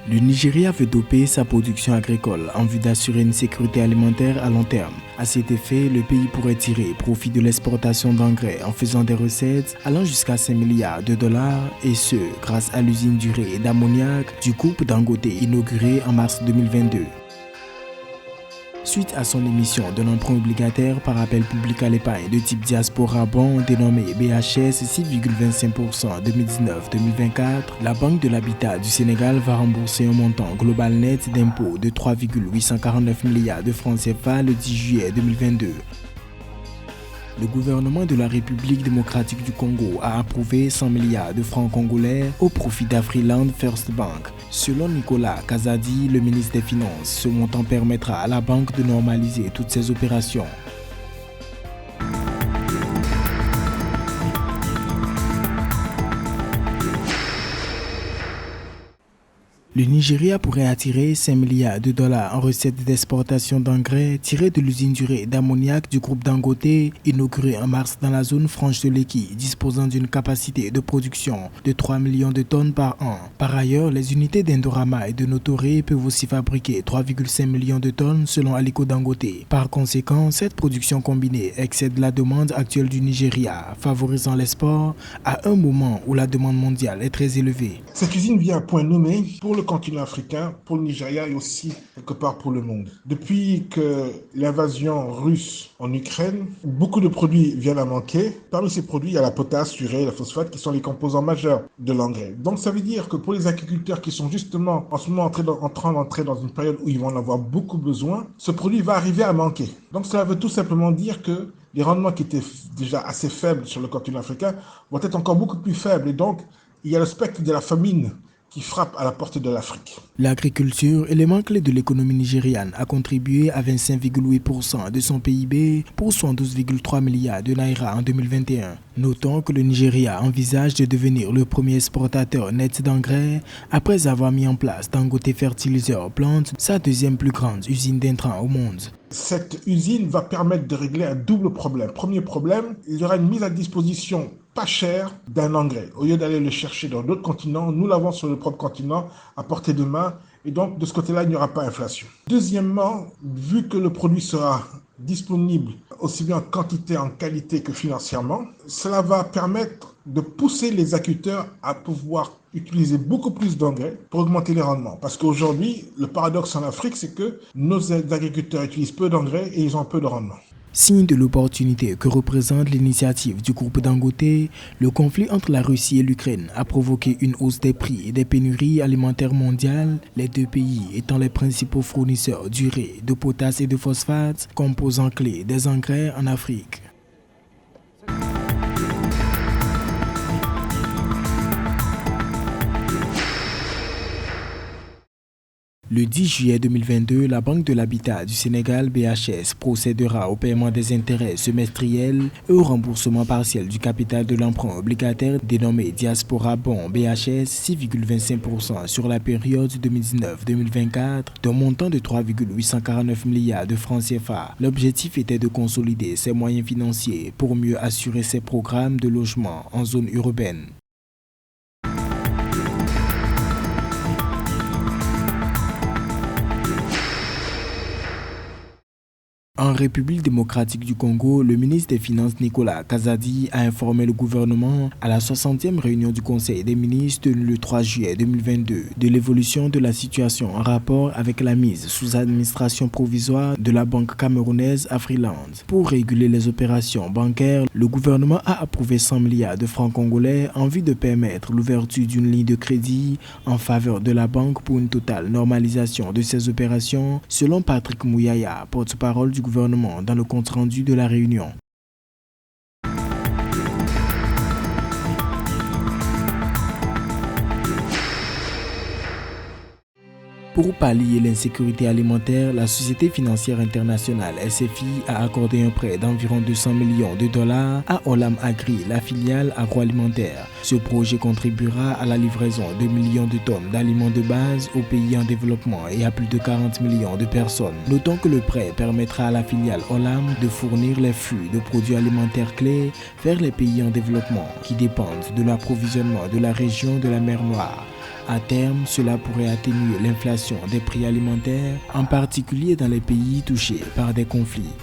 Le Nigeria veut doper sa production agricole en vue d'assurer une sécurité alimentaire à long terme. À cet effet, le pays pourrait tirer profit de l'exportation d'engrais en faisant des recettes allant jusqu'à 5 milliards de dollars et ce, grâce à l'usine d'urée et d'ammoniac du groupe Dangote inaugurée en mars 2022. Suite à son émission d'un emprunt obligataire par appel public à l'épargne de type diaspora bond dénommé BHS 6,25% en 2019-2024, la Banque de l'Habitat du Sénégal va rembourser un montant global net d'impôts de 3,849 milliards de francs CFA le 10 juillet 2022. Le gouvernement de la République démocratique du Congo a approuvé 100 milliards de francs congolais au profit d'Afriland First Bank. Selon Nicolas Kazadi, le ministre des Finances, ce montant permettra à la banque de normaliser toutes ses opérations. Le Nigeria pourrait attirer 5 milliards de dollars en recettes d'exportation d'engrais tirés de l'usine d'urée d'ammoniac du groupe Dangote, inaugurée en mars dans la zone franche de l'Eki, disposant d'une capacité de production de 3 millions de tonnes par an. Par ailleurs, les unités d'Indorama et de Notoré peuvent aussi fabriquer 3,5 millions de tonnes selon Aliko Dangote. Par conséquent, cette production combinée excède la demande actuelle du Nigeria, favorisant l'export à un moment où la demande mondiale est très élevée. Cette usine vient à point nommé pour le continent africain, pour le Nigeria et aussi quelque part pour le monde. Depuis que l'invasion russe en Ukraine, beaucoup de produits viennent à manquer. Parmi ces produits, il y a la potasse, l'urée, la phosphate qui sont les composants majeurs de l'engrais. Donc ça veut dire que pour les agriculteurs qui sont justement en ce moment en train d'entrer dans une période où ils vont en avoir beaucoup besoin, ce produit va arriver à manquer. Donc cela veut tout simplement dire que les rendements qui étaient déjà assez faibles sur le continent africain vont être encore beaucoup plus faibles. Et donc, il y a le spectre de la famine qui frappe à la porte de l'Afrique. L'agriculture, élément clé de l'économie nigériane, a contribué à 25,8% de son PIB pour 112,3 milliards de naira en 2021. Notons que le Nigeria envisage de devenir le premier exportateur net d'engrais après avoir mis en place Dangote Fertilizer Plant, sa deuxième plus grande usine d'intrants au monde. Cette usine va permettre de régler un double problème. Premier problème, il y aura une mise à disposition pas chère d'un engrais. Au lieu d'aller le chercher dans d'autres continents, nous l'avons sur le propre continent, à portée de main, et donc de ce côté-là, il n'y aura pas d'inflation. Deuxièmement, vu que le produit sera disponible aussi bien en quantité, en qualité que financièrement, cela va permettre de pousser les agriculteurs à pouvoir utiliser beaucoup plus d'engrais pour augmenter les rendements. Parce qu'aujourd'hui, le paradoxe en Afrique, c'est que nos agriculteurs utilisent peu d'engrais et ils ont peu de rendement. Signe de l'opportunité que représente l'initiative du groupe Dangote, le conflit entre la Russie et l'Ukraine a provoqué une hausse des prix et des pénuries alimentaires mondiales, les deux pays étant les principaux fournisseurs d'urée, de potasse et de phosphate, composants clés des engrais en Afrique. Le 10 juillet 2022, la Banque de l'Habitat du Sénégal BHS procédera au paiement des intérêts semestriels et au remboursement partiel du capital de l'emprunt obligataire dénommé Diaspora Bond BHS 6,25% sur la période 2019-2024 d'un montant de 3,849 milliards de francs CFA. L'objectif était de consolider ses moyens financiers pour mieux assurer ses programmes de logement en zone urbaine. En République démocratique du Congo, le ministre des Finances Nicolas Kazadi a informé le gouvernement à la 60e réunion du Conseil des ministres tenue le 3 juillet 2022 de l'évolution de la situation en rapport avec la mise sous administration provisoire de la banque camerounaise Afriland. Pour réguler les opérations bancaires, le gouvernement a approuvé 100 milliards de francs congolais en vue de permettre l'ouverture d'une ligne de crédit en faveur de la banque pour une totale normalisation de ces opérations, selon Patrick Mouyaya, porte-parole du gouvernement dans le compte-rendu de la réunion. Pour pallier l'insécurité alimentaire, la Société financière internationale SFI a accordé un prêt d'environ 200 millions de dollars à Olam Agri, la filiale agroalimentaire. Ce projet contribuera à la livraison de millions de tonnes d'aliments de base aux pays en développement et à plus de 40 millions de personnes. Notons que le prêt permettra à la filiale Olam de fournir les flux de produits alimentaires clés vers les pays en développement qui dépendent de l'approvisionnement de la région de la mer Noire. À terme, cela pourrait atténuer l'inflation des prix alimentaires, en particulier dans les pays touchés par des conflits.